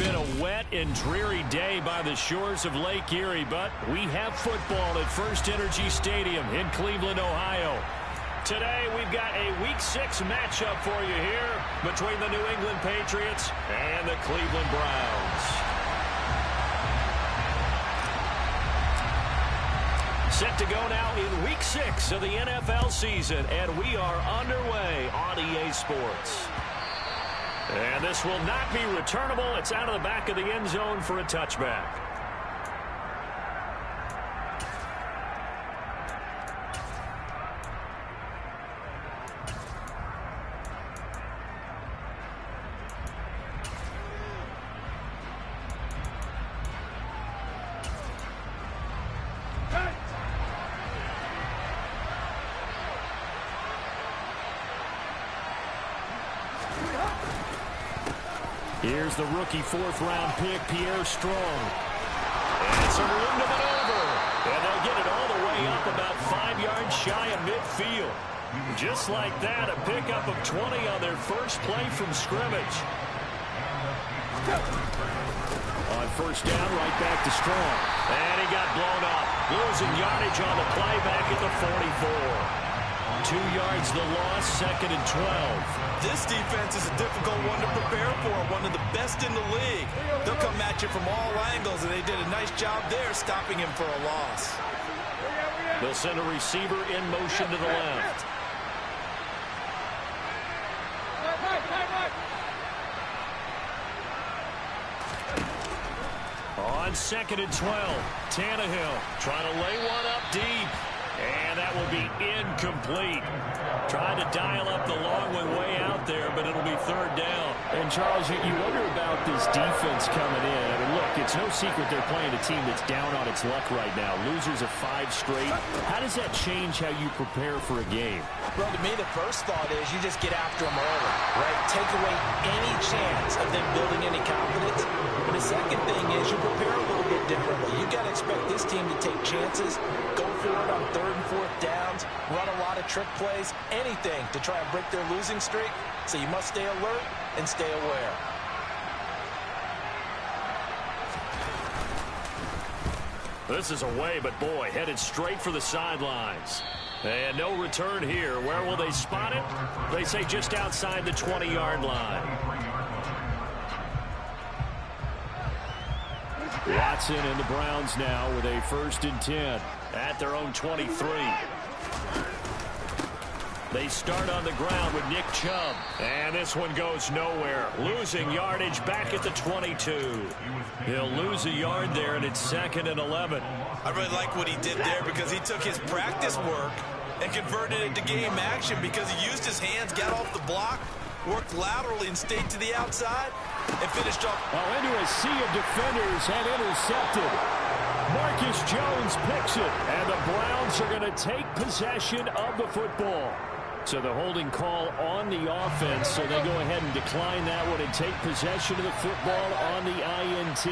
been a wet and dreary day by the shores of Lake Erie, but we have football at First Energy Stadium in Cleveland, Ohio. Today, we've got a Week 6 matchup for you here between the New England Patriots and the Cleveland Browns. Set to go now in Week 6 of the NFL season, and we are underway on EA Sports. And this will not be returnable. It's out of the back of the end zone for a touchback. Here's the rookie fourth-round pick, Pierre Strong. And it's a room to maneuver. And they'll get it all the way up about 5 yards shy of midfield. Just like that, a pickup of 20 on their first play from scrimmage. On first down, right back to Strong. And he got blown up. Losing yardage on the play back at the 44. 2 yards the loss, 2nd and 12. This defense is a difficult one to prepare for, one of the best in the league. They'll come at you from all angles, and they did a nice job there stopping him for a loss. They'll send a receiver in motion to the left. On 2nd and 12, Tannehill trying to lay one up deep. And that will be incomplete. Tried to dial up the long one way out there, but it'll be 3rd down. And, Charles, you wonder about this defense coming in. I mean, look, it's no secret they're playing a team that's down on its luck right now. Losers of 5 straight. How does that change how you prepare for a game? Well, to me, the first thought is you just get after them early, right? Take away any chance of them building any confidence. But the second thing is you prepare a little bit differently. You got to expect this team to take chances, go for it on 3rd and 4th downs, run a lot of trick plays, anything to try and break their losing streak. So you must stay alert and stay aware. This is away, but boy, headed straight for the sidelines. And no return here. Where will they spot it? They say just outside the 20-yard line. Watson and the Browns now with a 1st and 10 at their own 23. They start on the ground with Nick Chubb. And this one goes nowhere. Losing yardage back at the 22. He'll lose a yard there, and it's 2nd and 11. I really like what he did there because he took his practice work and converted it to game action because he used his hands, got off the block, worked laterally and stayed to the outside, and finished off. Oh, into a sea of defenders and intercepted. Marcus Jones picks it, and the Browns are going to take possession of the football. So the holding call on the offense, so they go ahead and decline that one and take possession of the football on the INT.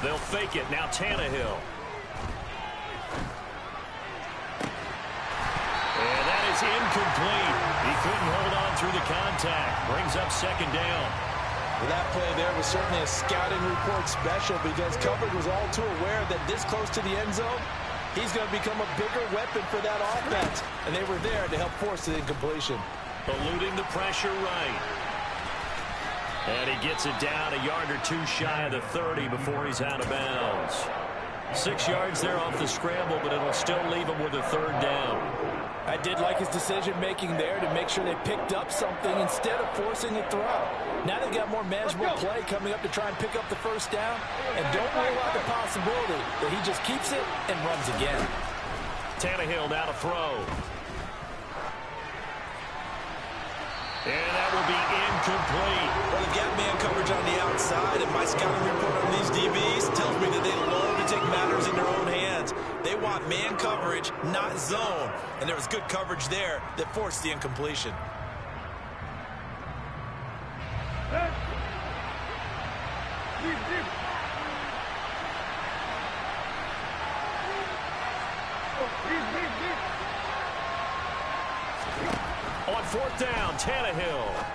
They'll fake it. Now Tannehill. And that is incomplete. He couldn't hold on through the contact. Brings up 2nd down. Well, that play there was certainly a scouting report special because coverage was all too aware that this close to the end zone, he's going to become a bigger weapon for that offense. And they were there to help force the incompletion. Eluding the pressure right. And he gets it down a yard or 2 shy of the 30 before he's out of bounds. 6 yards there off the scramble, but it'll still leave him with a 3rd down. I did like his decision-making there to make sure they picked up something instead of forcing a throw. Now they've got more manageable play coming up to try and pick up the 1st down. And don't rule out the possibility that he just keeps it and runs again. Tannehill now to throw. And that will be incomplete. Well, they've got man coverage on the outside, and my scouting report on these DBs tells me that they love to take matters in their own hands. They want man coverage, not zone. And there was good coverage there that forced the incompletion. On 4th down, Tannehill.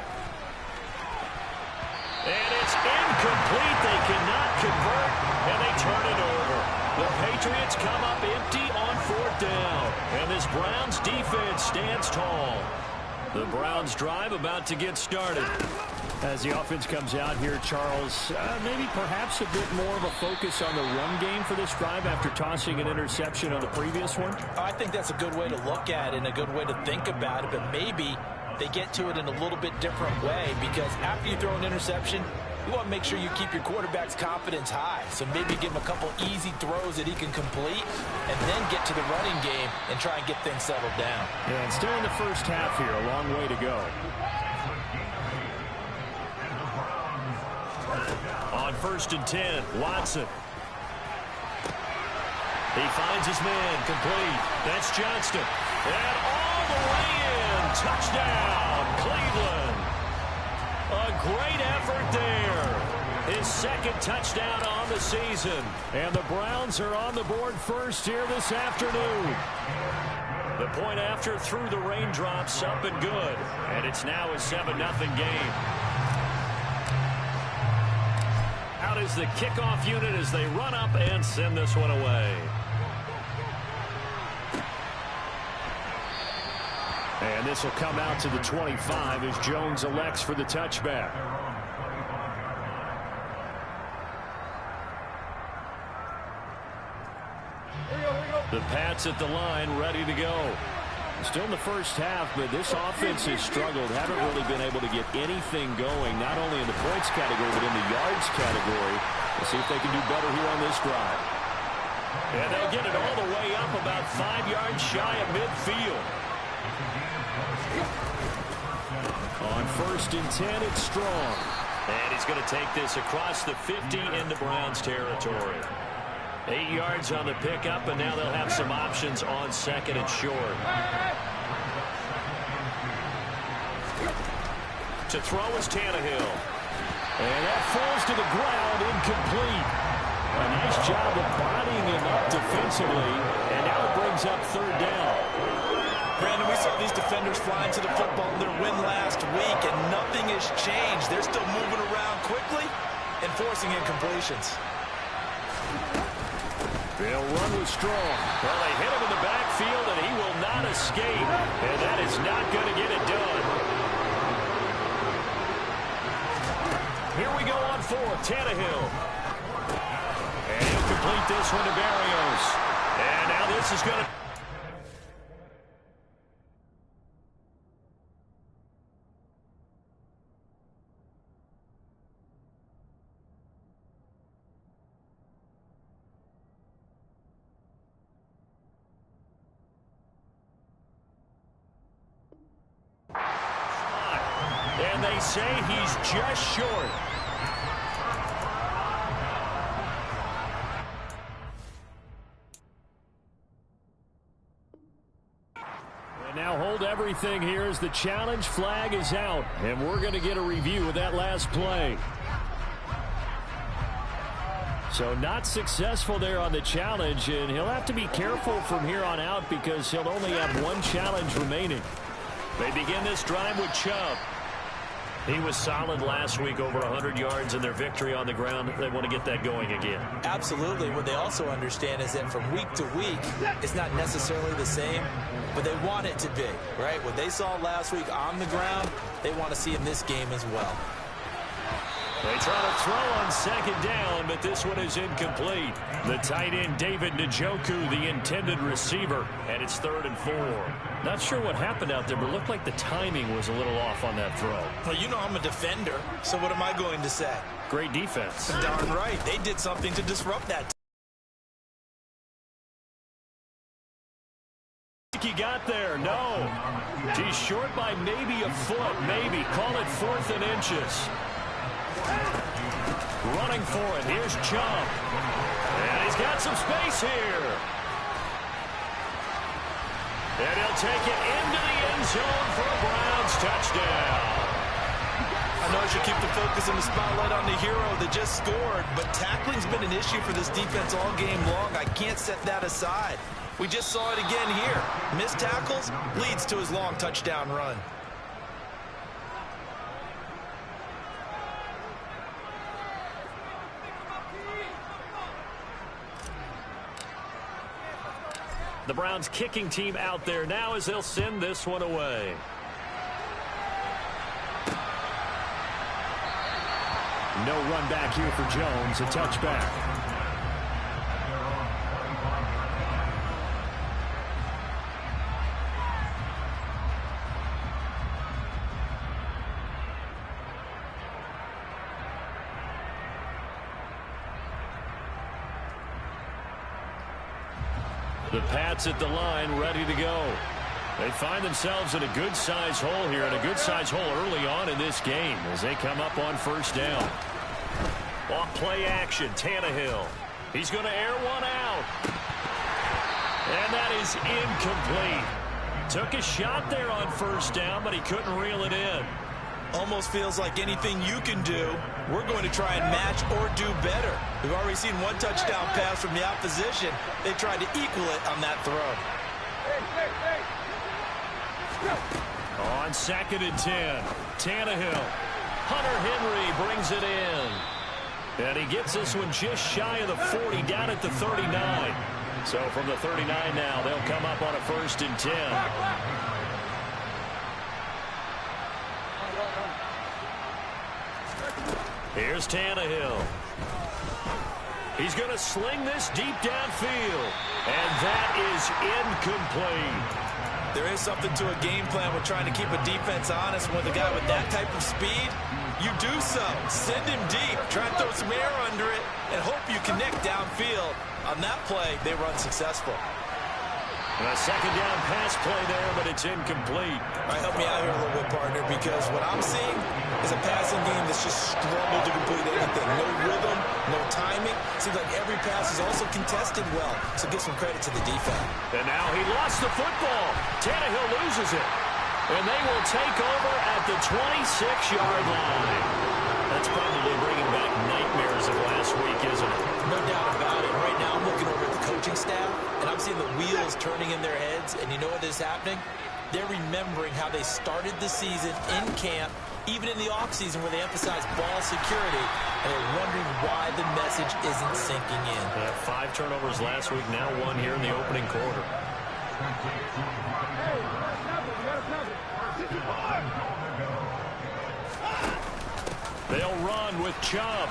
And it's incomplete. They cannot convert, and they turn it over. The Patriots come up empty on 4th down, and this Browns defense stands tall. The Browns drive about to get started. As the offense comes out here, Charles, maybe perhaps a bit more of a focus on the run game for this drive after tossing an interception on the previous one? I think that's a good way to look at it and a good way to think about it, but maybe they get to it in a little bit different way, because after you throw an interception, you want to make sure you keep your quarterback's confidence high. So maybe give him a couple easy throws that he can complete and then get to the running game and try and get things settled down. Yeah, and still in the first half here, a long way to go. On 1st and 10, Watson. He finds his man, complete. That's Johnston. And all the way in. Touchdown, Cleveland. A great effort there. His 2nd touchdown on the season. And the Browns are on the board first here this afternoon. The point after through the raindrops, up and good. And it's now a 7-0 game. Out is the kickoff unit as they run up and send this one away. And this will come out to the 25 as Jones elects for the touchback. The Pats at the line, ready to go. Still in the first half, but this offense has struggled. Haven't really been able to get anything going, not only in the points category, but in the yards category. We'll see if they can do better here on this drive. And they'll get it all the way up about 5 yards shy of midfield. On 1st and 10, it's Strong. And he's going to take this across the 50 into Browns territory. 8 yards on the pickup, and now they'll have some options on 2nd and short. To throw is Tannehill. And that falls to the ground, incomplete. A nice job of bodying him up defensively, and now it brings up 3rd down. Brandon, we saw these defenders flying to the football in their win last week, and nothing has changed. They're still moving around quickly and forcing incompletions. They'll run with Strong. Well, they hit him in the backfield, and he will not escape. And that is not going to get it done. Here we go on 4th, Tannehill. And he'll complete this one to Barrios. And now this is going to... And they say he's just short. And now hold everything here as the challenge flag is out. And we're going to get a review of that last play. So not successful there on the challenge, and he'll have to be careful from here on out because he'll only have one challenge remaining. They begin this drive with Chubb. He was solid last week, over 100 yards in their victory on the ground. They want to get that going again. Absolutely. What they also understand is that from week to week, it's not necessarily the same, but they want it to be, right? What they saw last week on the ground, they want to see in this game as well. They try to throw on 2nd down, but this one is incomplete. The tight end, David Njoku, the intended receiver, and it's 3rd and 4. Not sure what happened out there, but it looked like the timing was a little off on that throw. Well, you know I'm a defender, so what am I going to say? Great defense. Darn right. They did something to disrupt that. He got there. No. He's short by maybe a foot, maybe. Call it 4th and inches. Running for it. Here's Chubb. And he's got some space here. And he'll take it into the end zone for a Browns touchdown. I know I should keep the focus and the spotlight on the hero that just scored, but tackling's been an issue for this defense all game long. I can't set that aside. We just saw it again here. Missed tackles leads to his long touchdown run. The Browns kicking team out there now as they'll send this one away. No run back here for Jones. A touchback. The Pats at the line, ready to go. They find themselves in a good-sized hole here, and a good-sized hole early on in this game as they come up on first down. Off play action, Tannehill. He's going to air one out. And that is incomplete. Took a shot there on first down, but he couldn't reel it in. Almost feels like anything you can do, we're going to try and match or do better. We've already seen one touchdown pass from the opposition. They tried to equal it on that throw. On 2nd and 10, Tannehill. Hunter Henry brings it in. And he gets this one just shy of the 40, down at the 39. So from the 39 now, they'll come up on a 1st and 10. Here's Tannehill. He's going to sling this deep downfield. And that is incomplete. There is something to a game plan with trying to keep a defense honest. With a guy with that type of speed, you do so. Send him deep. Try and throw some air under it and hope you connect downfield. On that play, they run successful. And a 2nd down pass play there, but it's incomplete. All right, help me out here a little bit, partner, because what I'm seeing is a passing game that's just struggled to complete anything. No rhythm, no timing. Seems like every pass is also contested well, so give some credit to the defense. And now he lost the football. Tannehill loses it. And they will take over at the 26-yard line. That's probably bringing back nightmares of last week, isn't it? No doubt about it. Right now I'm looking over at the coaching staff, and I'm seeing the wheels turning in their heads, and you know what is happening? They're remembering how they started the season in camp, even in the offseason where they emphasized ball security, and they're wondering why the message isn't sinking in. 5 turnovers last week, now 1 here in the opening quarter. They'll run with Chubb.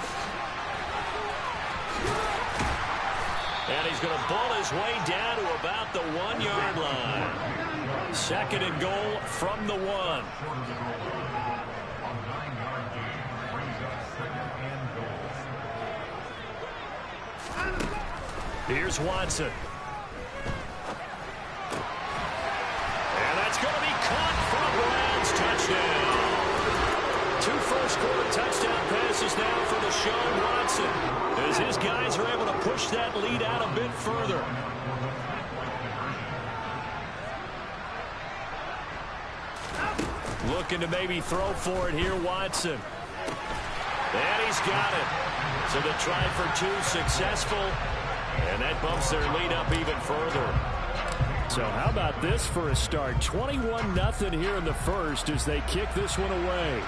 And he's going to bull his way down to about the 1-yard line. 2nd and goal from the 1. Here's Watson. And that's going to be caught for a Browns touchdown. 2 first-quarter touchdown passes now for Deshaun Watson, as his guys are able to push that lead out a bit further. Looking to maybe throw for it here, Watson. And he's got it. So the try for 2 successful, and that bumps their lead up even further. So how about this for a start? 21-0 here in the first as they kick this one away.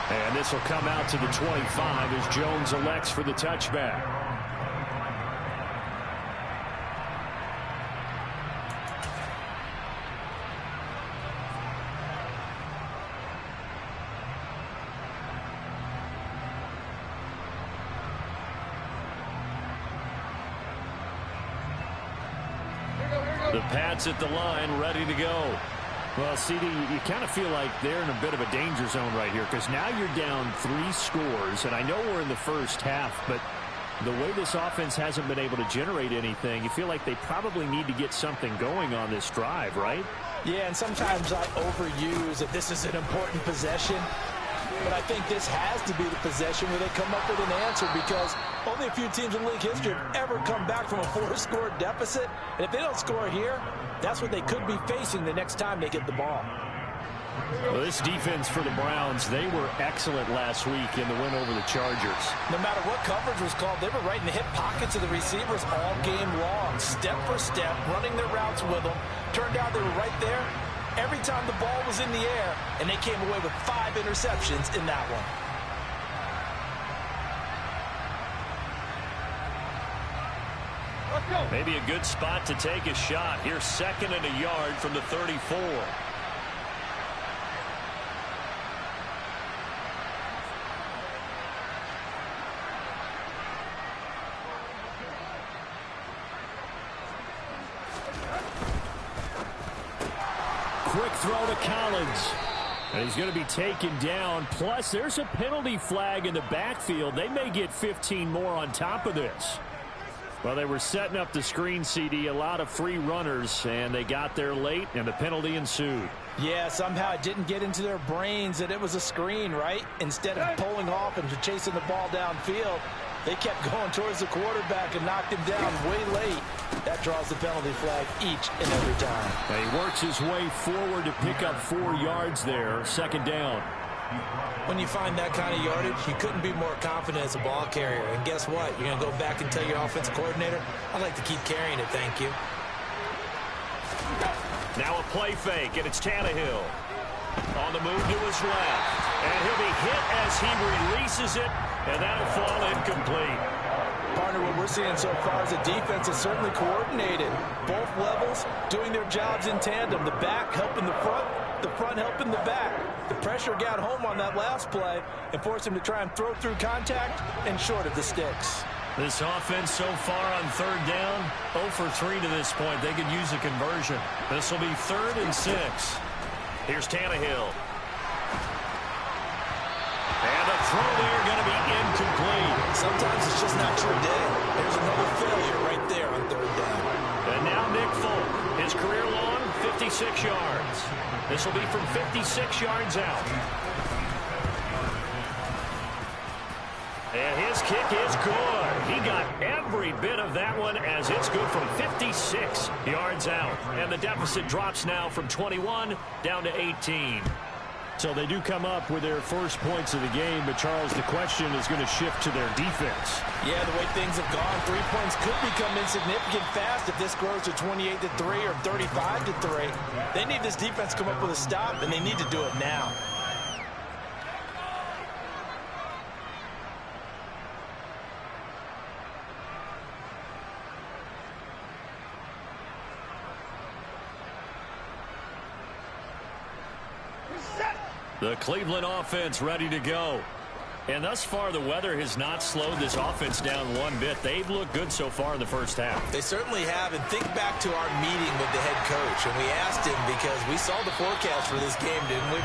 And this will come out to the 25 as Jones elects for the touchback. The Pats at the line, ready to go. Well, CD, you kind of feel like they're in a bit of a danger zone right here because now you're down 3 scores, and I know we're in the first half, but the way this offense hasn't been able to generate anything, you feel like they probably need to get something going on this drive, right? Yeah, and sometimes I overuse that this is an important possession. But I think this has to be the possession where they come up with an answer, because only a few teams in league history have ever come back from a 4-score deficit. And if they don't score here, that's what they could be facing the next time they get the ball. Well, this defense for the Browns, they were excellent last week in the win over the Chargers. No matter what coverage was called, they were right in the hip pockets of the receivers all game long, step for step, running their routes with them. Turned out they were right there every time the ball was in the air, and they came away with 5 interceptions in that one. Maybe a good spot to take a shot. Here's 2nd and a yard from the 34. Quick throw to Collins. And he's going to be taken down. Plus, there's a penalty flag in the backfield. They may get 15 more on top of this. Well, they were setting up the screen, CD, a lot of free runners, and they got there late, and the penalty ensued. Yeah, somehow it didn't get into their brains that it was a screen, right? Instead of pulling off and chasing the ball downfield, they kept going towards the quarterback and knocked him down way late. That draws the penalty flag each and every time. And he works his way forward to pick up 4 yards there, 2nd down. When you find that kind of yardage, you couldn't be more confident as a ball carrier. And guess what? You're going to go back and tell your offensive coordinator, I'd like to keep carrying it, thank you. Now a play fake, and it's Tannehill. On the move to his left. And he'll be hit as he releases it, and that'll fall incomplete. Partner, what we're seeing so far is the defense is certainly coordinated. Both levels doing their jobs in tandem. The back helping the front helping the back. The pressure got home on that last play and forced him to try and throw through contact and short of the sticks. This offense so far on 3rd down, 0 for 3 to this point. They could use a conversion. This will be 3rd and 6. Here's Tannehill. And the throw there going to be incomplete. Sometimes it's just not your day. There's another failure right there on 3rd down. And now Nick Folk, his career long, 56 yards. This will be from 56 yards out. And his kick is good. He got every bit of that one as it's good from 56 yards out. And the deficit drops now from 21 down to 18. So they do come up with their first points of the game, but Charles, the question is going to shift to their defense. Yeah, the way things have gone, 3 points could become insignificant fast if this grows to 28-3 or 35-3. They need this defense to come up with a stop, and they need to do it now. The Cleveland offense ready to go. And thus far, the weather has not slowed this offense down one bit. They've looked good so far in the first half. They certainly have. And think back to our meeting with the head coach. And we asked him because we saw the forecast for this game, didn't we?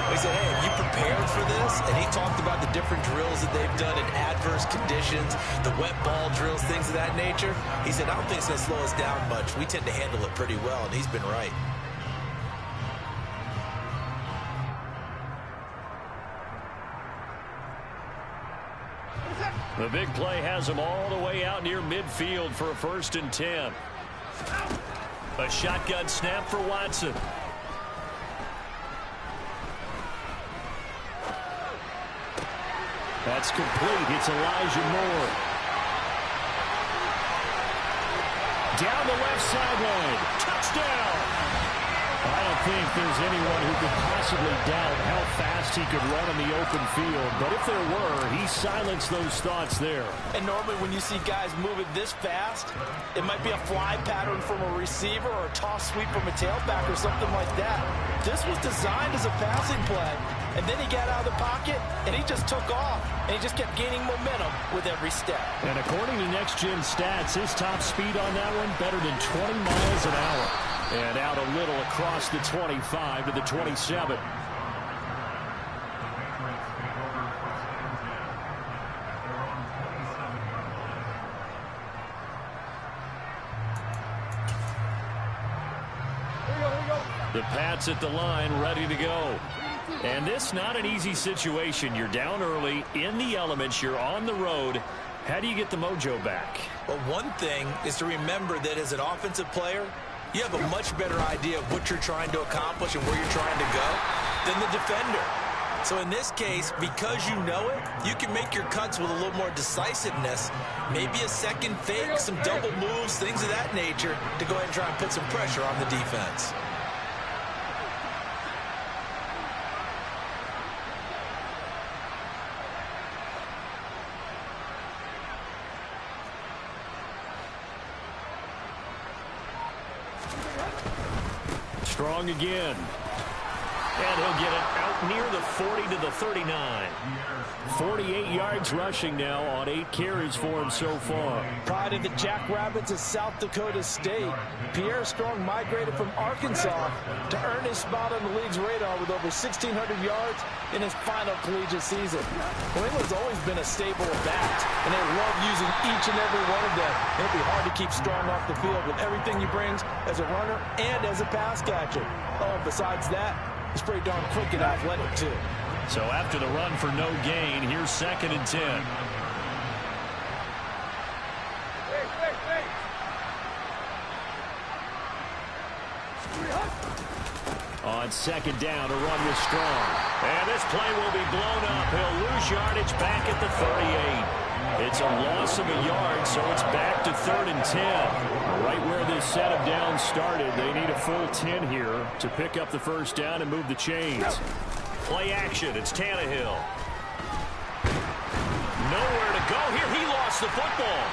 We said, hey, have you prepared for this? And he talked about the different drills that they've done in adverse conditions, the wet ball drills, things of that nature. He said, I don't think it's going to slow us down much. We tend to handle it pretty well. And he's been right. The big play has him all the way out near midfield for a 1st and 10. A shotgun snap for Watson. That's complete. It's Elijah Moore. Down the left sideline. Touchdown! I don't think there's anyone who could possibly doubt how fast he could run on the open field. But if there were, he silenced those thoughts there. And normally when you see guys moving this fast, it might be a fly pattern from a receiver or a toss sweep from a tailback or something like that. This was designed as a passing play. And then he got out of the pocket, and he just took off. And he just kept gaining momentum with every step. And according to Next Gen Stats, his top speed on that one, better than 20 miles an hour. And out a little across the 25 to the 27. The Pats at the line, ready to go. And this not an easy situation. You're down early, in the elements, you're on the road. How do you get the mojo back? Well, one thing is to remember that as an offensive player, you have a much better idea of what you're trying to accomplish and where you're trying to go than the defender. So in this case, because you know it, you can make your cuts with a little more decisiveness, maybe a second fake, some double moves, things of that nature, to go ahead and try and put some pressure on the defense. Strong again. And he'll get it out near the 40 to the 39. 48 yards rushing now on 8 carries for him so far. Pride of the Jackrabbits of South Dakota State. Pierre Strong migrated from Arkansas to earn his spot on the league's radar with over 1,600 yards in his final collegiate season. New England's always been a stable of backs, and they love using each and every one of them. It'll be hard to keep Strong off the field with everything he brings as a runner and as a pass catcher. Oh, besides that, he's pretty darn quick and athletic, too. So after the run for no gain, here's 2nd and 10. On 2nd down, a run with Strong. And this play will be blown up. He'll lose yardage back at the 38. It's a loss of a yard, so it's back to 3rd and 10. Right where this set of downs started, they need a full 10 here to pick up the first down and move the chains. Play action. It's Tannehill. Nowhere to go here. He lost the football.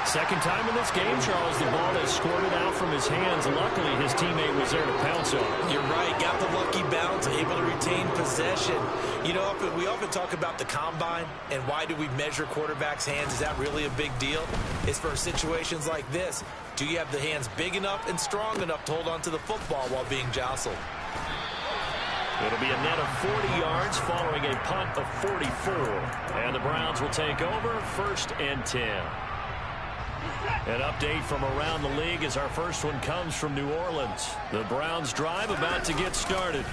Second time in this game, Charles, the ball has squirted out from his hands. Luckily, his teammate was there to pounce on it. You're right. Got the lucky bounce, able to retain possession. You know, we often talk about the combine and why do we measure quarterbacks' hands. Is that really a big deal? It's for situations like this. Do you have the hands big enough and strong enough to hold on to the football while being jostled? It'll be a net of 40 yards following a punt of 44. And the Browns will take over 1st and 10. An update from around the league as our first one comes from New Orleans. The Browns drive about to get started.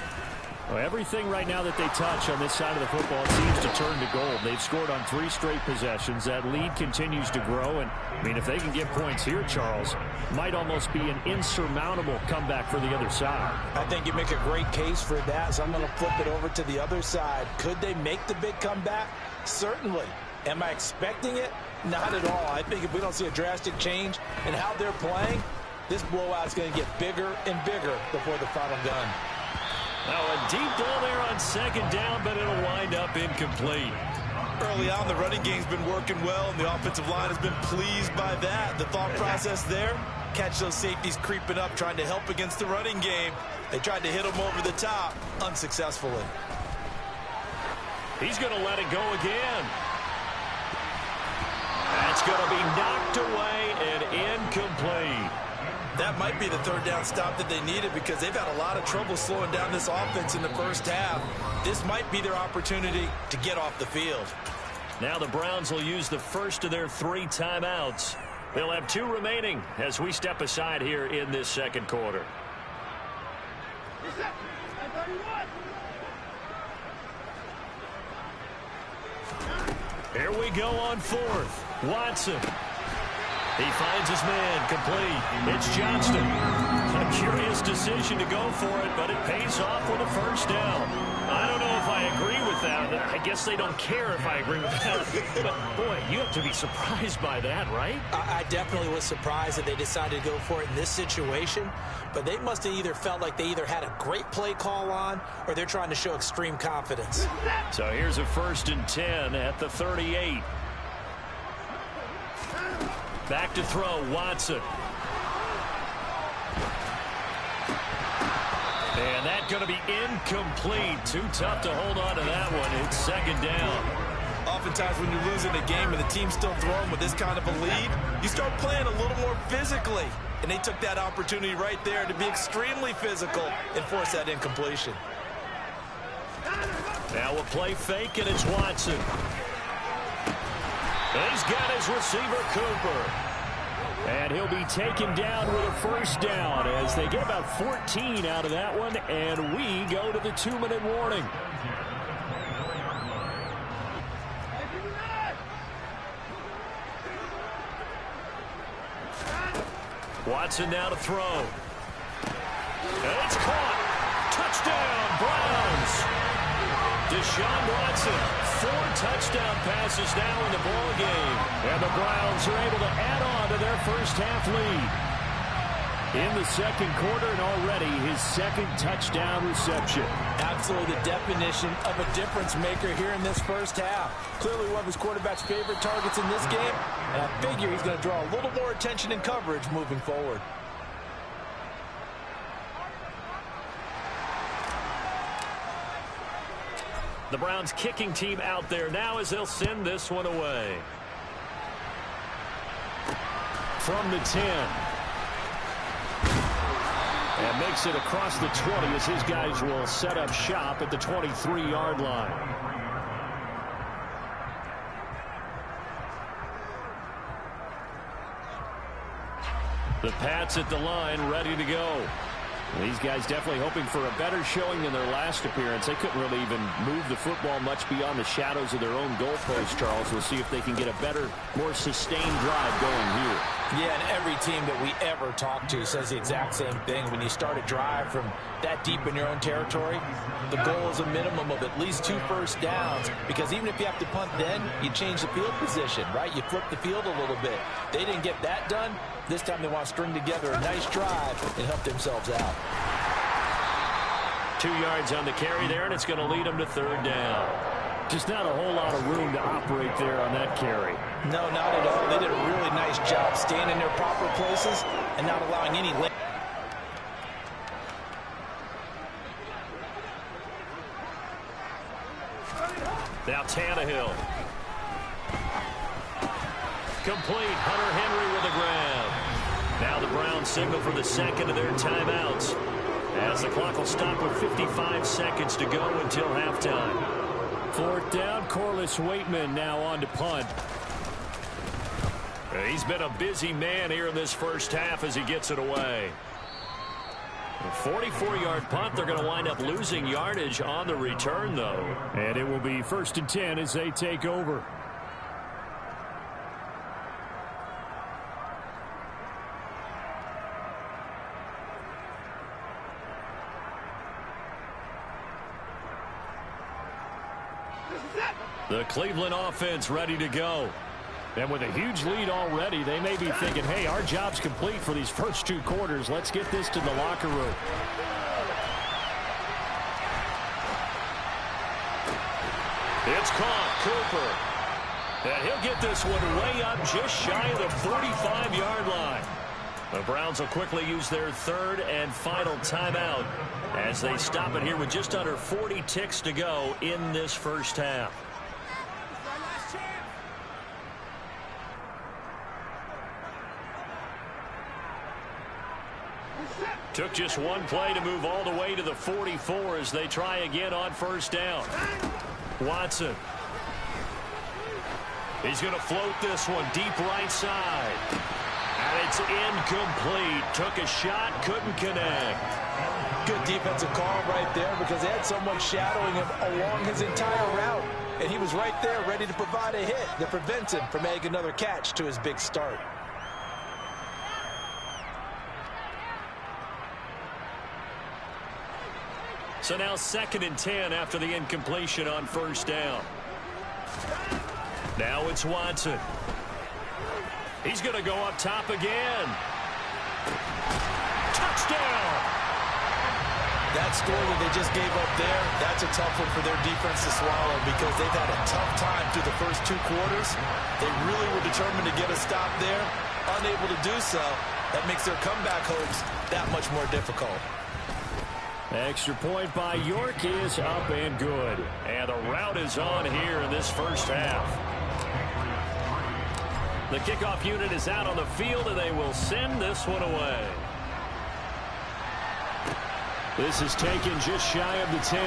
Well, everything right now that they touch on this side of the football seems to turn to gold. They've scored on 3 straight possessions. That lead continues to grow. And, I mean, if they can get points here, Charles, might almost be an insurmountable comeback for the other side. I think you make a great case for that, so I'm going to flip it over to the other side. Could they make the big comeback? Certainly. Am I expecting it? Not at all. I think if we don't see a drastic change in how they're playing, this blowout is going to get bigger and bigger before the final gun. Now a deep ball there on 2nd down, but it'll wind up incomplete. Early on, the running game's been working well, and the offensive line has been pleased by that. The thought process there, catch those safeties creeping up, trying to help against the running game. They tried to hit them over the top, unsuccessfully. He's going to let it go again. That's going to be knocked away and incomplete. That might be the 3rd down stop that they needed because they've had a lot of trouble slowing down this offense in the first half. This might be their opportunity to get off the field. Now the Browns will use the first of their 3 timeouts. They'll have 2 remaining as we step aside here in this 2nd quarter. Here we go on 4th. Watson. He finds his man complete. It's Johnston. A curious decision to go for it, but it pays off with a first down. I don't know if I agree with that. I guess they don't care if I agree with that. But, boy, you have to be surprised by that, right? I definitely was surprised that they decided to go for it in this situation. But they must have either felt like they either had a great play call on or they're trying to show extreme confidence. So here's a 1st and 10 at the 38. Back to throw, Watson. And that's going to be incomplete. Too tough to hold on to that one. It's 2nd down. Oftentimes when you're losing a game and the team's still throwing with this kind of a lead, you start playing a little more physically. And they took that opportunity right there to be extremely physical and force that incompletion. Now we'll play fake, and it's Watson. He's got his receiver, Cooper. And he'll be taken down with a first down as they get about 14 out of that one, and we go to the 2-minute warning. Watson now to throw. And it's caught. Touchdown, Browns. Deshaun Watson, 4 touchdown passes now in the ball game. And the Browns are able to add on to their first half lead. In the second quarter and already his second touchdown reception. Absolutely the definition of a difference maker here in this first half. Clearly one of his quarterback's favorite targets in this game, and I figure he's going to draw a little more attention and coverage moving forward. The Browns kicking team out there now as they'll send this one away. From the 10. And makes it across the 20 as his guys will set up shop at the 23-yard line. The Pats at the line ready to go. These guys definitely hoping for a better showing than their last appearance. They couldn't really even move the football much beyond the shadows of their own goalpost, Charles. We'll see if they can get a better, more sustained drive going here. Yeah, and every team that we ever talk to says the exact same thing. When you start a drive from that deep in your own territory, the goal is a minimum of at least 2 first downs, because even if you have to punt then, you change the field position, right? You flip the field a little bit. They didn't get that done. This time they want to string together a nice drive and help themselves out. 2 yards on the carry there, and it's going to lead them to third down. Just not a whole lot of room to operate there on that carry. No, not at all. They did a really nice job staying in their proper places and not allowing any lane. Now Tannehill. Complete. Hunter Henry with a grab. Now the Browns signal for the second of their timeouts, as the clock will stop with 55 seconds to go until halftime. Fourth down, Corliss Waitman now on to punt. He's been a busy man here in this first half as he gets it away. A 44-yard punt. They're going to wind up losing yardage on the return, though. And it will be 1st and 10 as they take over. The Cleveland offense ready to go. And with a huge lead already, they may be thinking, hey, our job's complete for these first 2 quarters. Let's get this to the locker room. It's caught. Cooper. And he'll get this one way up just shy of the 45-yard line. The Browns will quickly use their third and final timeout as they stop it here with just under 40 ticks to go in this first half. Took just one play to move all the way to the 44 as they try again on first down. Watson. He's going to float this one deep right side. And it's incomplete. Took a shot, couldn't connect. Good defensive call right there, because they had someone shadowing him along his entire route. And he was right there ready to provide a hit that prevents him from making another catch to his big start. So now 2nd and 10 after the incompletion on first down. Now it's Watson. He's going to go up top again. Touchdown! That score that they just gave up there, that's a tough one for their defense to swallow, because they've had a tough time through the first 2 quarters. They really were determined to get a stop there. Unable to do so, that makes their comeback hopes that much more difficult. Extra point by York is up and good. And the route is on here in this first half. The kickoff unit is out on the field, and they will send this one away. This is taken just shy of the 10.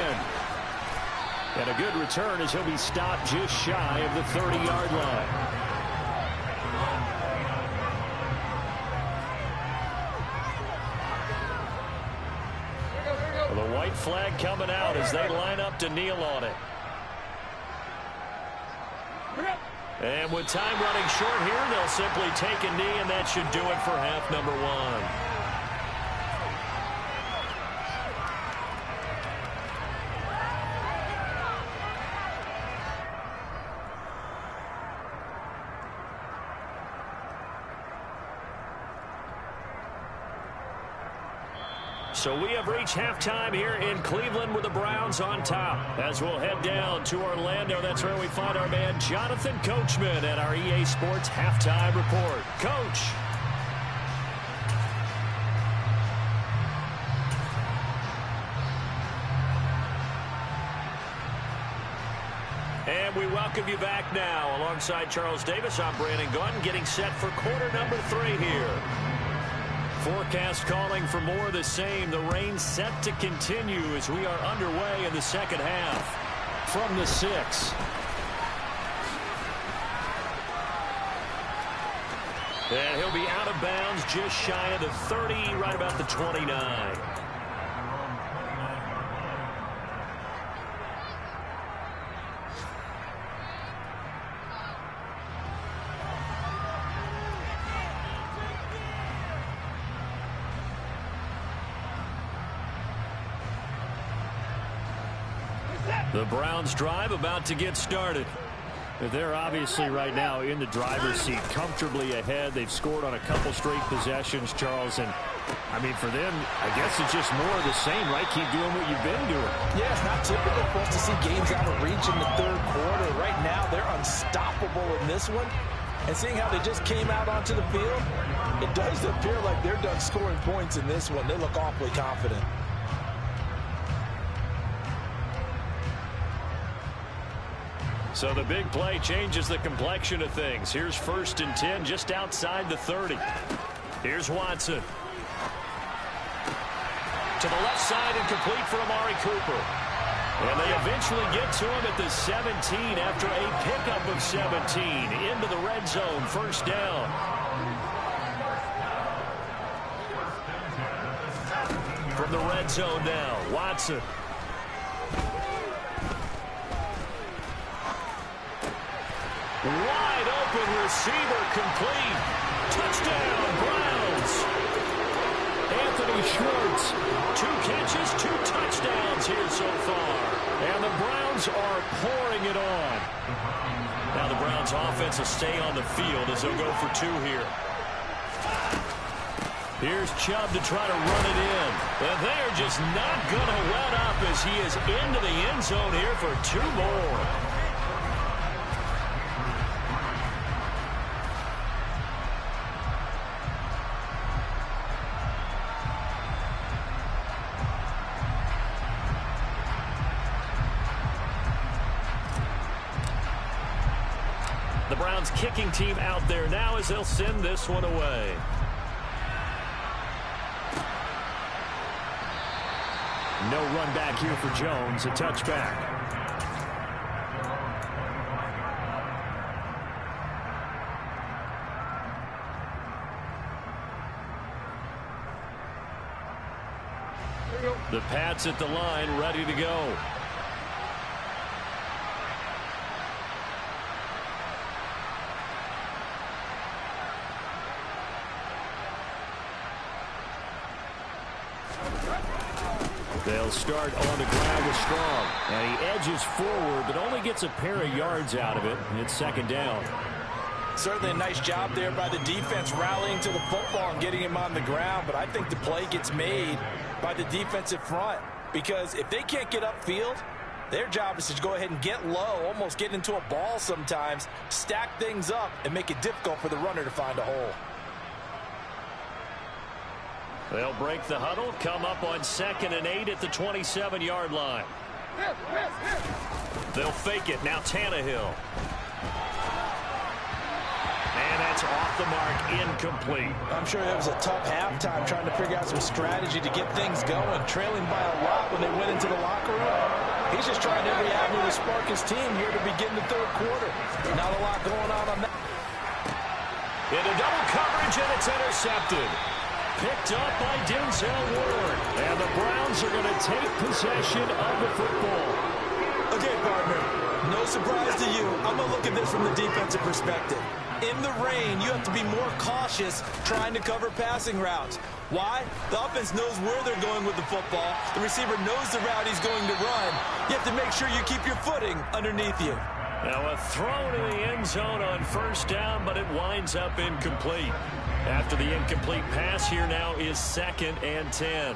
And a good return as he'll be stopped just shy of the 30-yard line. The white flag coming out as they line up to kneel on it. And with time running short here, they'll simply take a knee, and that should do it for half number 1. So we have reached halftime here in Cleveland with the Browns on top. As we'll head down to Orlando, that's where we find our man Jonathan Coachman at our EA Sports Halftime Report. Coach. And we welcome you back now. Alongside Charles Davis, I'm Brandon Gunn, getting set for quarter number 3 here. Forecast calling for more of the same. The rain set to continue as we are underway in the second half. From the 6. And he'll be out of bounds just shy of the 30, right about the 29. The Browns drive about to get started. They're obviously right now in the driver's seat, comfortably ahead. They've scored on a couple straight possessions, Charles. And, I mean, for them, I guess it's just more of the same, right? Keep doing what you've been doing. Yeah, it's not typical for us to see games out of reach in the third quarter. Right now, they're unstoppable in this one. And seeing how they just came out onto the field, it does appear like they're done scoring points in this one. They look awfully confident. So the big play changes the complexion of things. Here's 1st and 10 just outside the 30. Here's Watson. To the left side and complete for Amari Cooper. And they eventually get to him at the 17 after a pickup of 17 into the red zone. 1st down. From the red zone now, Watson. Wide open receiver complete. Touchdown, Browns. Anthony Schwartz. 2 catches, 2 touchdowns here so far. And the Browns are pouring it on. Now the Browns offense will stay on the field as they'll go for 2 here. Here's Chubb to try to run it in. And they are just not going to let up as he is into the end zone here for 2 more. The Browns kicking team out there now as they'll send this one away. No run back here for Jones. A touchback. The Pats at the line, ready to go. They'll start on the ground with Strong. And he edges forward, but only gets a pair of yards out of it. It's 2nd down. Certainly a nice job there by the defense rallying to the football and getting him on the ground. But I think the play gets made by the defensive front. Because if they can't get upfield, their job is to go ahead and get low, almost get into a ball sometimes, stack things up, and make it difficult for the runner to find a hole. They'll break the huddle, come up on 2nd and 8 at the 27-yard line. They'll fake it. Now Tannehill. And that's off the mark, incomplete. I'm sure it was a tough halftime trying to figure out some strategy to get things going. Trailing by a lot when they went into the locker room. He's just trying every avenue to spark his team here to begin the third quarter. Not a lot going on that. Into double coverage, and it's intercepted. Picked up by Denzel Ward. And the Browns are going to take possession of the football. Okay, partner, no surprise to you. I'm going to look at this from the defensive perspective. In the rain, you have to be more cautious trying to cover passing routes. Why? The offense knows where they're going with the football. The receiver knows the route he's going to run. You have to make sure you keep your footing underneath you. Now a throw to the end zone on 1st down, but it winds up incomplete. After the incomplete pass, here now is 2nd and 10.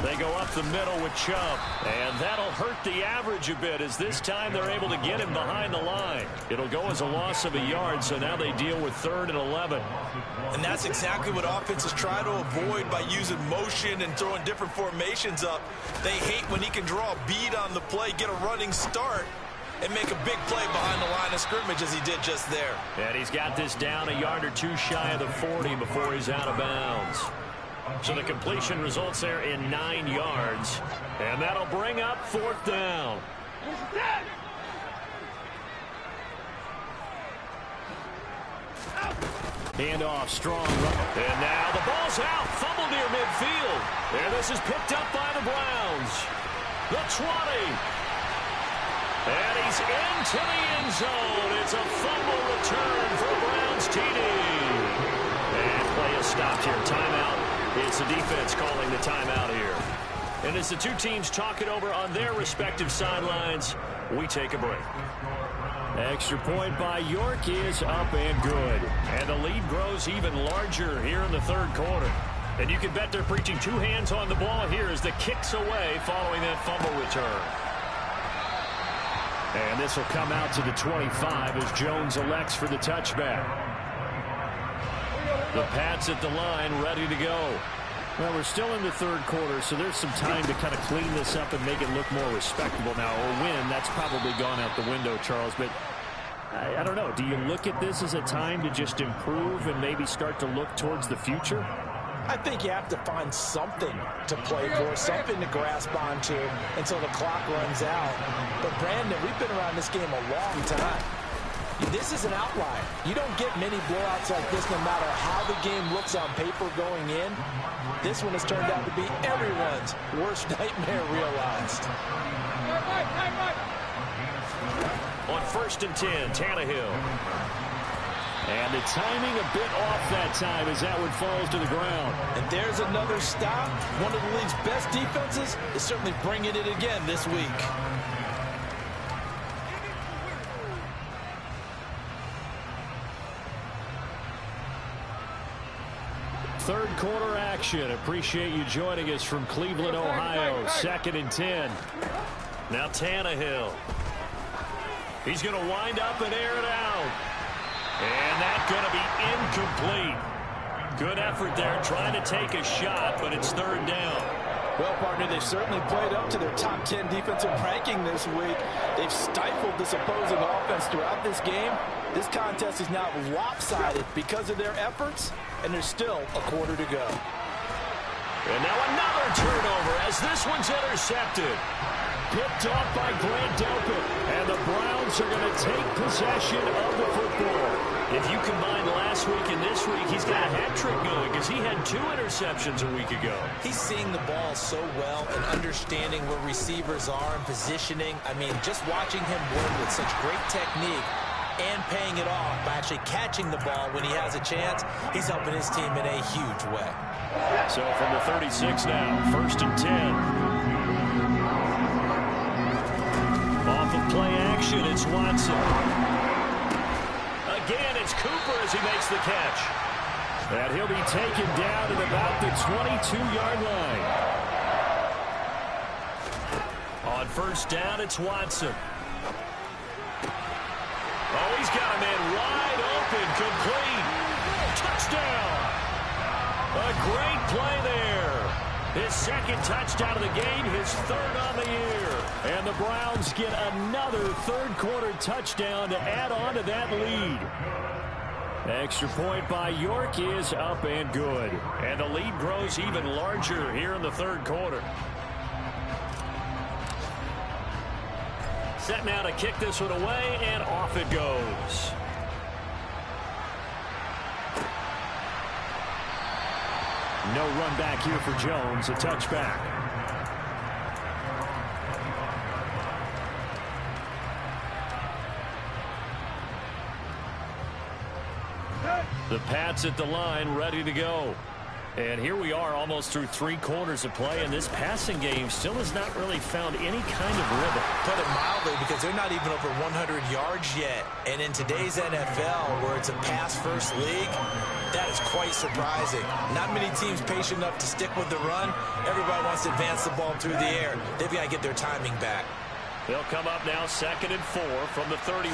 They go up the middle with Chubb, and that'll hurt the average a bit as this time they're able to get him behind the line. It'll go as a loss of a yard, so now they deal with 3rd and 11. And that's exactly what offenses try to avoid by using motion and throwing different formations up. They hate when he can draw a bead on the play, get a running start, and make a big play behind the line of scrimmage as he did just there. And he's got this down a yard or two shy of the 40 before he's out of bounds. So the completion results there in 9 yards. And that'll bring up 4th down. Handoff, strong. And now the ball's out. Fumble near midfield. And this is picked up by the Browns. The 20. And he's into the end zone. It's a fumble return for a Browns TD. And play is stopped here. Timeout. It's the defense calling the timeout here. And as the two teams talk it over on their respective sidelines, we take a break. Extra point by York is up and good. And the lead grows even larger here in the 3rd quarter. And you can bet they're preaching 2 hands on the ball here as the kick's away following that fumble return. And this will come out to the 25 as Jones elects for the touchback. The Pats at the line, ready to go. Well, we're still in the 3rd quarter, so there's some time to kind of clean this up and make it look more respectable. Now, a win, that's probably gone out the window, Charles, but I don't know. Do you look at this as a time to just improve and maybe start to look towards the future? I think you have to find something to play for, something to grasp onto until the clock runs out. But, Brandon, we've been around this game a long time. This is an outlier. You don't get many blowouts like this no matter how the game looks on paper going in. This one has turned out to be everyone's worst nightmare realized. On 1st and 10, Tannehill. And the timing a bit off that time as that one falls to the ground. And there's another stop. One of the league's best defenses is certainly bringing it again this week. 3rd quarter action. Appreciate you joining us from Cleveland, Ohio. 2nd and 10. Now Tannehill. He's going to wind up and air it out. And that's going to be incomplete. Good effort there trying to take a shot, but it's 3rd down. Well, partner, they've certainly played up to their top 10 defensive ranking this week. They've stifled this opposing offense throughout this game. This contest is now lopsided because of their efforts, and there's still a quarter to go. And now another turnover as this one's intercepted. Picked off by Grant Delpit, and the Browns are going to take possession of the football. If you combine last week and this week, he's got a hat trick going because he had 2 interceptions a week ago. He's seeing the ball so well and understanding where receivers are and positioning. I mean, just watching him work with such great technique and paying it off by actually catching the ball when he has a chance, he's helping his team in a huge way. So from the 36 now, 1st and 10. Off of play action, it's Watson. Again, it's Cooper as he makes the catch. And he'll be taken down at about the 22-yard line. On 1st down, it's Watson. Oh, he's got a man wide open, complete. Touchdown. A great play there. His 2nd touchdown of the game, his 3rd on the year. And the Browns get another 3rd quarter touchdown to add on to that lead. Extra point by York is up and good. And the lead grows even larger here in the 3rd quarter. Set now to kick this one away, and off it goes. No run back here for Jones, a touchback. The Pats at the line, ready to go. And here we are almost through 3 quarters of play, and this passing game still has not really found any kind of rhythm. Put it mildly, because they're not even over 100 yards yet. And in today's NFL, where it's a pass-first league, that That is quite surprising. Not many teams patient enough to stick with the run. Everybody wants to advance the ball through the air. They've got to get their timing back. They'll come up now 2nd and 4 from the 31.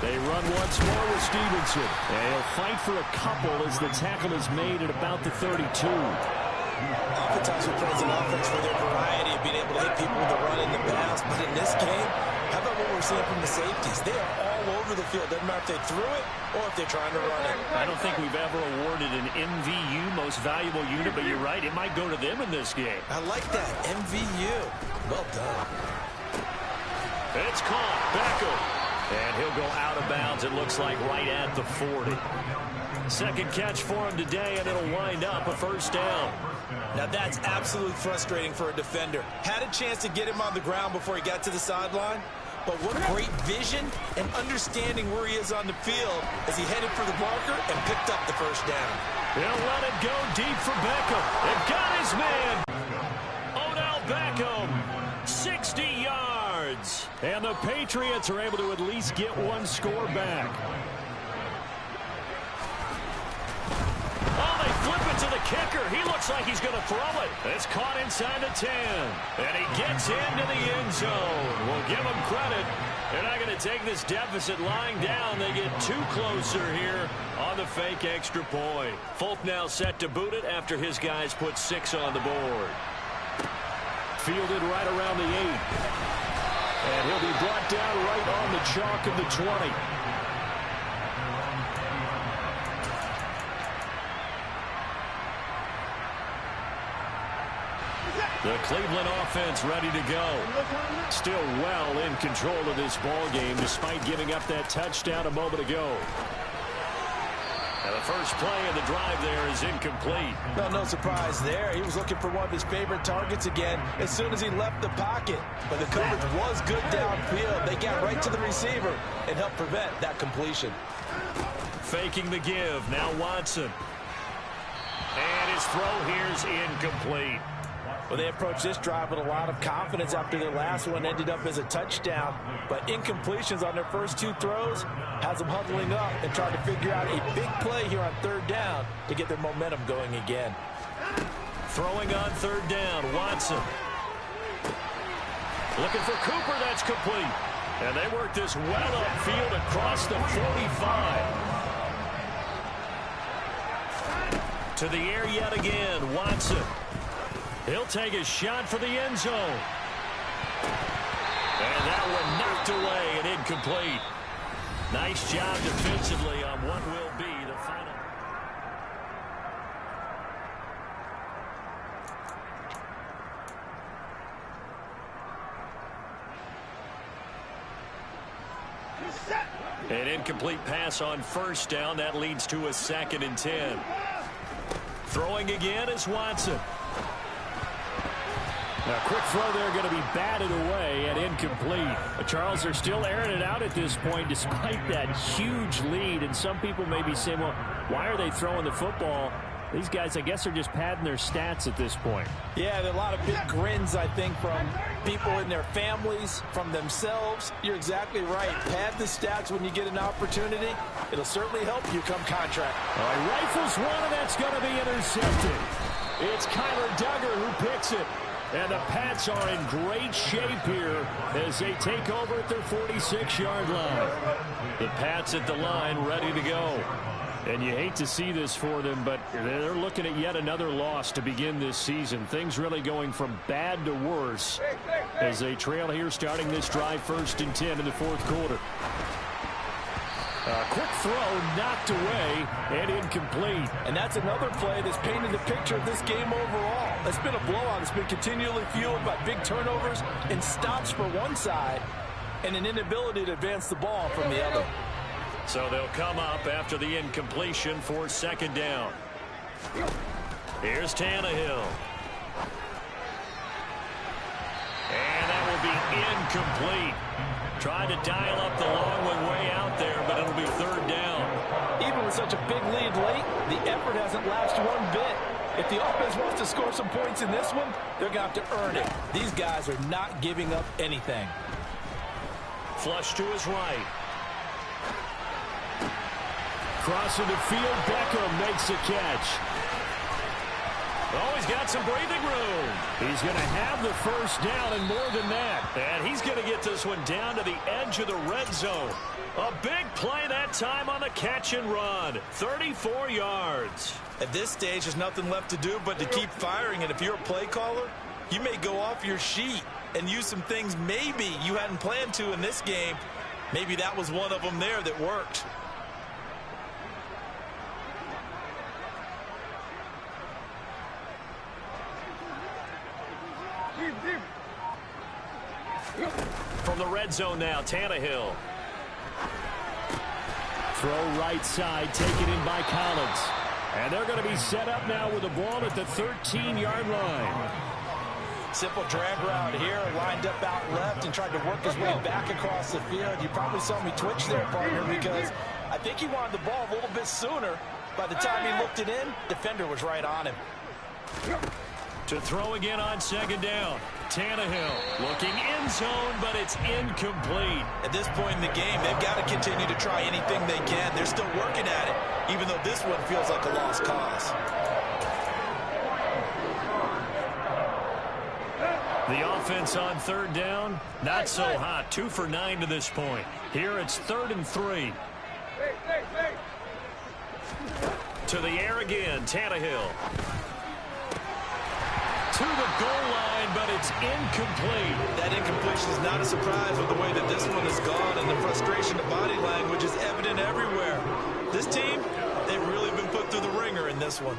They run once more with Stevenson. And he'll fight for a couple as the tackle is made at about the 32. Oftentimes we praise an offense for their variety of being able to hit people with the run in the pass. But in this game, how about what we're seeing from the safeties? They are all over the field. Doesn't matter if they threw it or if they're trying to run it. I don't think we've ever awarded an MVU, most valuable unit, but you're right, it might go to them in this game. I like that. MVU. Well done. It's caught. Beckham. And he'll go out of bounds, it looks like, right at the 40. Second catch for him today, and it'll wind up a first down. Now that's absolutely frustrating for a defender. Had a chance to get him on the ground before he got to the sideline, but what great vision and understanding where he is on the field as he headed for the marker and picked up the first down. He'll let it go deep for Beckham. They've got his man. Odell Beckham, 60 yards. And the Patriots are able to at least get one score back. Oh, they flip it to the kicker. He looks like he's going to throw it. It's caught inside the 10. And he gets into the end zone. We'll give him credit. They're not going to take this deficit lying down. They get too closer here on the fake extra point. Folk now set to boot it after his guys put 6 on the board. Fielded right around the 8. And he'll be brought down right on the chalk of the 20. The Cleveland offense ready to go. Still well in control of this ball game despite giving up that touchdown a moment ago. And the first play of the drive there is incomplete. Well, no surprise there. He was looking for one of his favorite targets again as soon as he left the pocket. But the coverage was good downfield. They got right to the receiver and helped prevent that completion. Faking the give. Now Watson. And his throw here is incomplete. Well, they approached this drive with a lot of confidence after their last one ended up as a touchdown. But incompletions on their first 2 throws has them huddling up and trying to figure out a big play here on 3rd down to get their momentum going again. Throwing on 3rd down, Watson. Looking for Cooper, that's complete. And they work this well upfield across the 45. To the air yet again, Watson. He'll take a shot for the end zone. And that one knocked away and incomplete. Nice job defensively on what will be the final. An incomplete pass on 1st down. That leads to a 2nd and 10. Throwing again is Watson. Now, quick throw there going to be batted away and incomplete. Charles, they're still airing it out at this point despite that huge lead. And some people may be saying, well, why are they throwing the football? These guys, I guess, are just padding their stats at this point. Yeah, there are a lot of big grins, I think, from people in their families, from themselves. You're exactly right. Pad the stats when you get an opportunity. It'll certainly help you come contract. All right, rifles one, and that's going to be intercepted. It's Kyler Duggar who picks it. And the Pats are in great shape here as they take over at their 46-yard line. The Pats at the line ready to go. And you hate to see this for them, but they're looking at yet another loss to begin this season. Things really going from bad to worse as they trail here starting this drive 1st and 10 in the 4th quarter. A quick throw knocked away and incomplete. And that's another play that's painted the picture of this game overall. It's been a blowout. It's been continually fueled by big turnovers and stops for one side and an inability to advance the ball from the other. So they'll come up after the incompletion for 2nd down. Here's Tannehill. And that will be incomplete. Trying to dial up the long one way out there, but it'll be 3rd down. Even with such a big lead late, the effort hasn't lasted one bit. If the offense wants to score some points in this one, they're going to have to earn it. These guys are not giving up anything. Flush to his right. Crossing the field, Beckham makes a catch. Oh, he's got some breathing room. He's going to have the first down and more than that. And he's going to get this one down to the edge of the red zone. A big play that time on the catch and run. 34 yards. At this stage, there's nothing left to do but to keep firing. And if you're a play caller, you may go off your sheet and use some things maybe you hadn't planned to in this game. Maybe that was one of them there that worked. From the red zone now, Tannehill. Throw right side, taken in by Collins. And they're going to be set up now with the ball at the 13-yard line. Simple drag route here, lined up out left and tried to work his way back across the field. You probably saw me twitch there, partner, because I think he wanted the ball a little bit sooner. By the time he looked it in, defender was right on him. To throw again on second down. Tannehill looking in zone, but it's incomplete. At this point in the game, they've got to continue to try anything they can. They're still working at it, even though this one feels like a lost cause. The offense on third down, not so hot. 2 for 9 to this point. Here it's 3rd and 3. To the air again, Tannehill. To the goal line, but it's incomplete. That incompletion is not a surprise with the way that this one has gone, and the frustration of body language is evident everywhere. This team, they've really been put through the ringer in this one.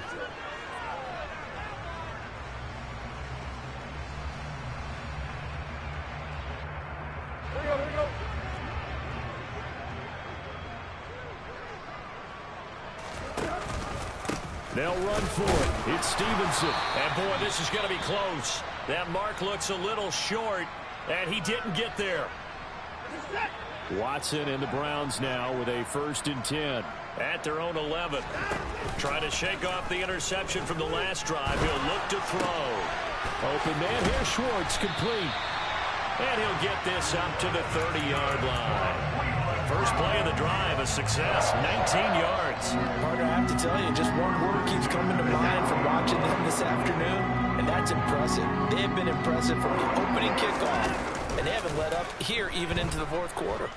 They'll run for it. It's Stevenson. And, boy, this is going to be close. That mark looks a little short, and he didn't get there. Watson and the Browns now with a 1st and 10. At their own 11. Trying to shake off the interception from the last drive. He'll look to throw. Open man here, Schwartz, complete. And he'll get this up to the 30-yard line. First play of the drive, a success, 19 yards. Partner, I have to tell you, just one word keeps coming to mind from watching them this afternoon, and that's impressive. They have been impressive from the opening kickoff, and they haven't let up here even into the 4th quarter.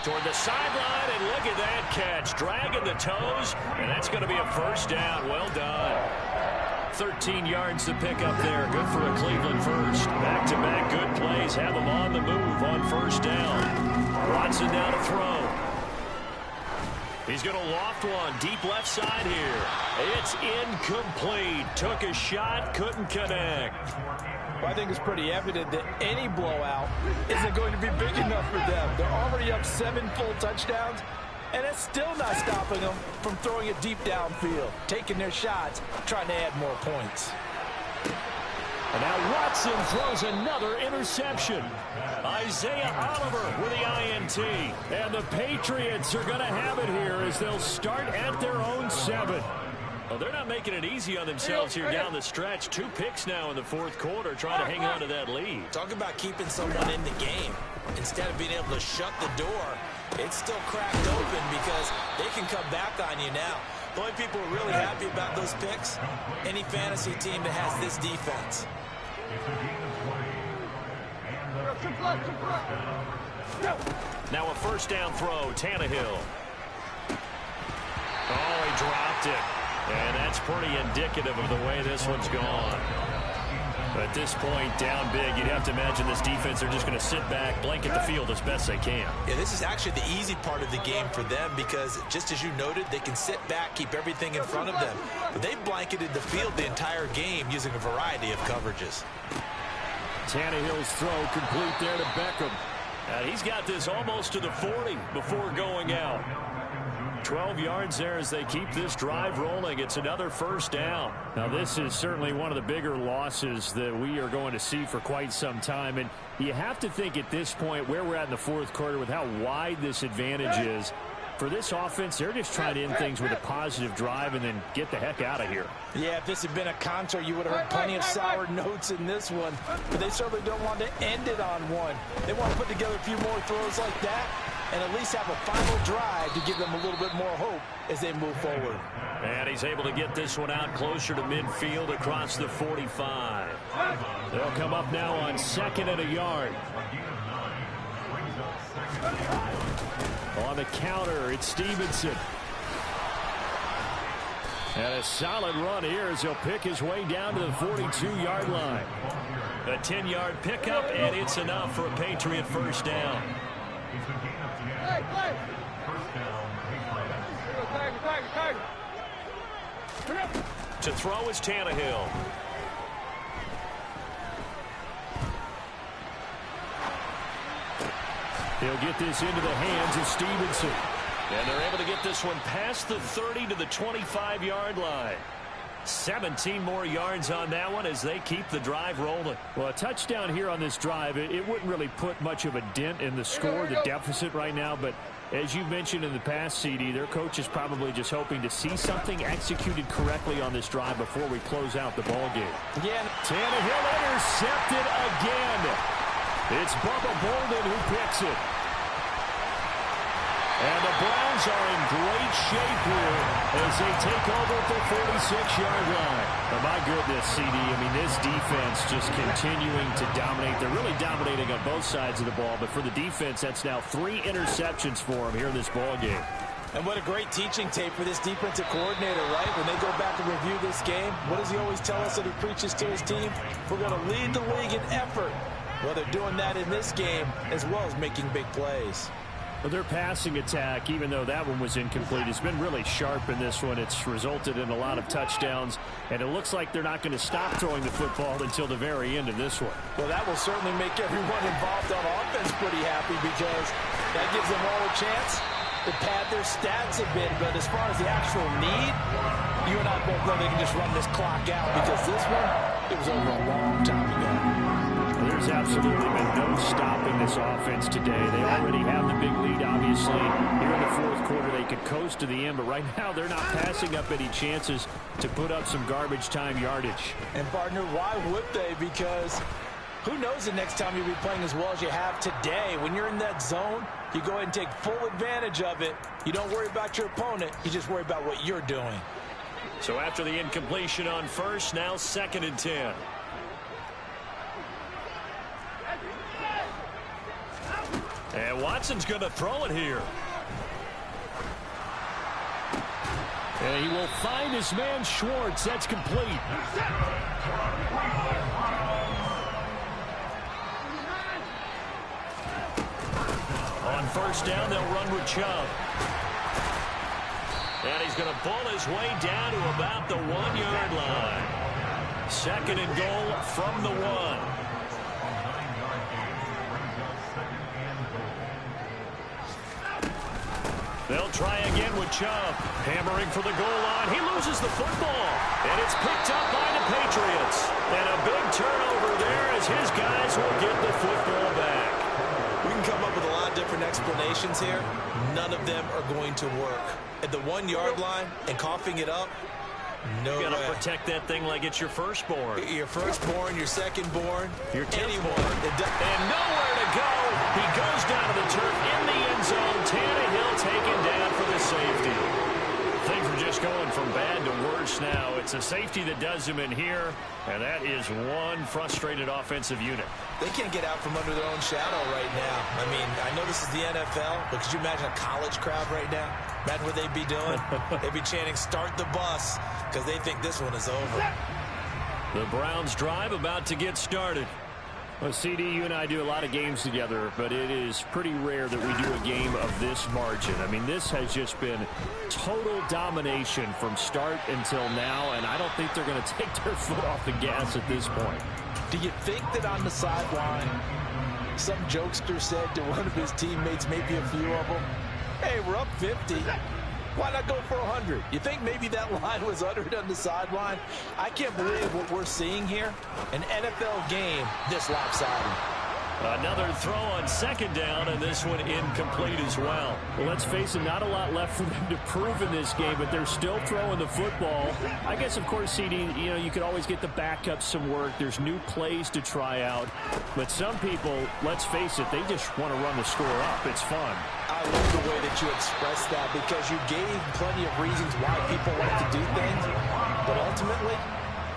Toward the sideline, and look at that catch. Dragging the toes, and that's going to be a first down. Well done. 13 yards to pick up there. Good for a Cleveland first. Back-to-back good plays. Have them on the move on first down. Watson down to throw. He's going to loft one. Deep left side here. It's incomplete. Took a shot. Couldn't connect. Well, I think it's pretty evident that any blowout isn't going to be big enough for them. They're already up 7 full touchdowns. And it's still not stopping them from throwing it deep downfield, taking their shots, trying to add more points. And now Watson throws another interception. Isaiah Oliver with the INT. And the Patriots are going to have it here as they'll start at their own 7. Well, they're not making it easy on themselves here down the stretch. 2 picks now in the 4th quarter, trying to hang on to that lead. Talk about keeping someone in the game. Instead of being able to shut the door, it's still cracked open because they can come back on you now. The only people who are really happy about those picks, any fantasy team that has this defense. Now a first down throw, Tannehill. Oh, he dropped it. And that's pretty indicative of the way this one's gone. At this point, down big, you'd have to imagine this defense are just going to sit back, blanket the field as best they can. Yeah, this is actually the easy part of the game for them because, just as you noted, they can sit back, keep everything in front of them. But they've blanketed the field the entire game using a variety of coverages. Tannehill's throw complete there to Beckham. And he's got this almost to the 40 before going out. 12 yards there as they keep this drive rolling. It's another first down. Now, this is certainly one of the bigger losses that we are going to see for quite some time. And you have to think at this point where we're at in the 4th quarter with how wide this advantage is. For this offense, they're just trying to end things with a positive drive and then get the heck out of here. Yeah, if this had been a concert, you would have heard plenty of sour notes in this one. But they certainly don't want to end it on one. They want to put together a few more throws like that and at least have a final drive to give them a little bit more hope as they move forward. And he's able to get this one out closer to midfield across the 45. They'll come up now on 2nd and a yard. On the counter, it's Stevenson. And a solid run here as he'll pick his way down to the 42-yard line. A 10-yard pickup, and it's enough for a Patriot first down. To throw is Tannehill. He'll get this into the hands of Stevenson. And they're able to get this one past the 30 to the 25-yard line. 17 more yards on that one as they keep the drive rolling. Well, a touchdown here on this drive, it wouldn't really put much of a dent in the score, the deficit right now. But as you mentioned in the past, CD, their coach is probably just hoping to see something executed correctly on this drive before we close out the ball game. Yeah. Tannehill intercepted again. It's Bubba Bolden who picks it. And the Browns are in great shape here as they take over at the 46-yard line. But my goodness, CD, I mean, this defense just continuing to dominate. They're really dominating on both sides of the ball. But for the defense, that's now 3 interceptions for them here in this ball game. And what a great teaching tape for this defensive coordinator, right? When they go back and review this game, what does he always tell us that he preaches to his team? We're going to lead the league in effort. Well, they're doing that in this game as well as making big plays. Well, their passing attack, even though that one was incomplete, has been really sharp in this one. It's resulted in a lot of touchdowns, and it looks like they're not going to stop throwing the football until the very end of this one. Well, that will certainly make everyone involved on offense pretty happy because that gives them all a chance to pad their stats a bit. But as far as the actual need, you and I both know they can just run this clock out because this one, it was over a long time ago. There's absolutely been no stopping this offense today. They already have the big lead, obviously. Here in the fourth quarter, they could coast to the end, but right now they're not passing up any chances to put up some garbage time yardage. And, partner, why would they? Because who knows the next time you'll be playing as well as you have today. When you're in that zone, you go ahead and take full advantage of it. You don't worry about your opponent. You just worry about what you're doing. So after the incompletion on first, now 2nd and 10. And Watson's going to throw it here. And he will find his man Schwartz. That's complete. On first down, they'll run with Chubb. And he's going to pull his way down to about the 1-yard line. 2nd and goal from the 1. They'll try again with Chubb. Hammering for the goal line. He loses the football. And it's picked up by the Patriots. And a big turnover there as his guys will get the football back. We can come up with a lot of different explanations here. None of them are going to work. At the 1-yard line and coughing it up, no way. You got to protect that thing like it's your firstborn. Your firstborn, your secondborn, your anyone. And nowhere to go. He goes down to the turf in the end zone. Tannehill taken down for the safety. Things are just going from bad to worse now. It's a safety that does him in here, and that is one frustrated offensive unit. They can't get out from under their own shadow right now. I mean, I know this is the NFL, but could you imagine a college crowd right now? Imagine what they'd be doing. They'd be chanting, "Start the bus," because they think this one is over. The Browns drive about to get started. Well, CD, you and I do a lot of games together, but it is pretty rare that we do a game of this margin. I mean, this has just been total domination from start until now, and I don't think they're going to take their foot off the gas at this point. Do you think that on the sideline, some jokester said to one of his teammates, maybe a few of them, "Hey, we're up 50. Why not go for 100? You think maybe that line was uttered on the sideline? I can't believe what we're seeing here. An NFL game this lopsided. Another throw on 2nd down, and this one incomplete as well. Well, let's face it, not a lot left for them to prove in this game, but they're still throwing the football. I guess, of course, CD, you know, you could always get the backups some work. There's new plays to try out. But some people, let's face it, they just want to run the score up. It's fun. I love the way that you expressed that because you gave plenty of reasons why people like to do things, but ultimately,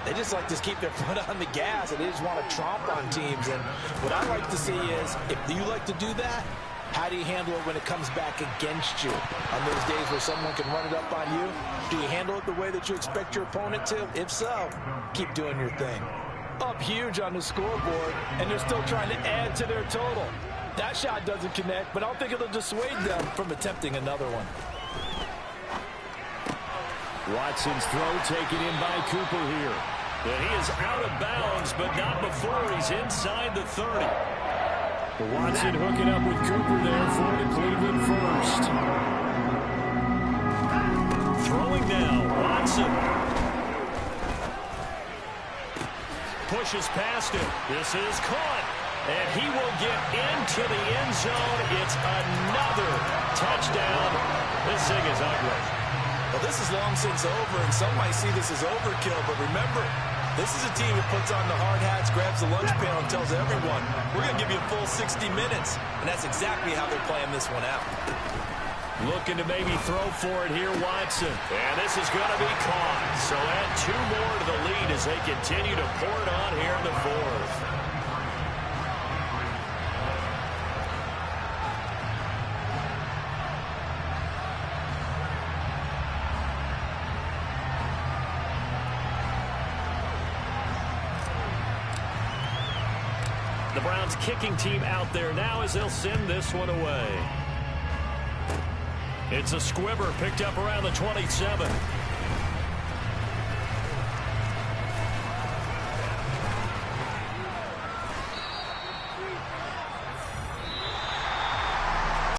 they just like to keep their foot on the gas and they just want to tromp on teams. And what I like to see is, if you like to do that, how do you handle it when it comes back against you? On those days where someone can run it up on you, do you handle it the way that you expect your opponent to? If so, keep doing your thing. Up huge on the scoreboard, and they're still trying to add to their total. That shot doesn't connect, but I don't think it'll dissuade them from attempting another one. Watson's throw taken in by Cooper here. And he is out of bounds, but not before he's inside the 30. Watson hooking up with Cooper there for the Cleveland first. Throwing now, Watson. Pushes past him. This is caught. And he will get into the end zone. It's another touchdown. This thing is ugly. Well, this is long since over, and some might see this as overkill. But remember, this is a team that puts on the hard hats, grabs the lunch pail, and tells everyone, we're going to give you a full 60 minutes. And that's exactly how they're playing this one out. Looking to maybe throw for it here, Watson. And this is going to be caught. So add 2 more to the lead as they continue to pour it on here in the 4th. The Browns kicking team out there now as they'll send this one away. It's a squibber picked up around the 27.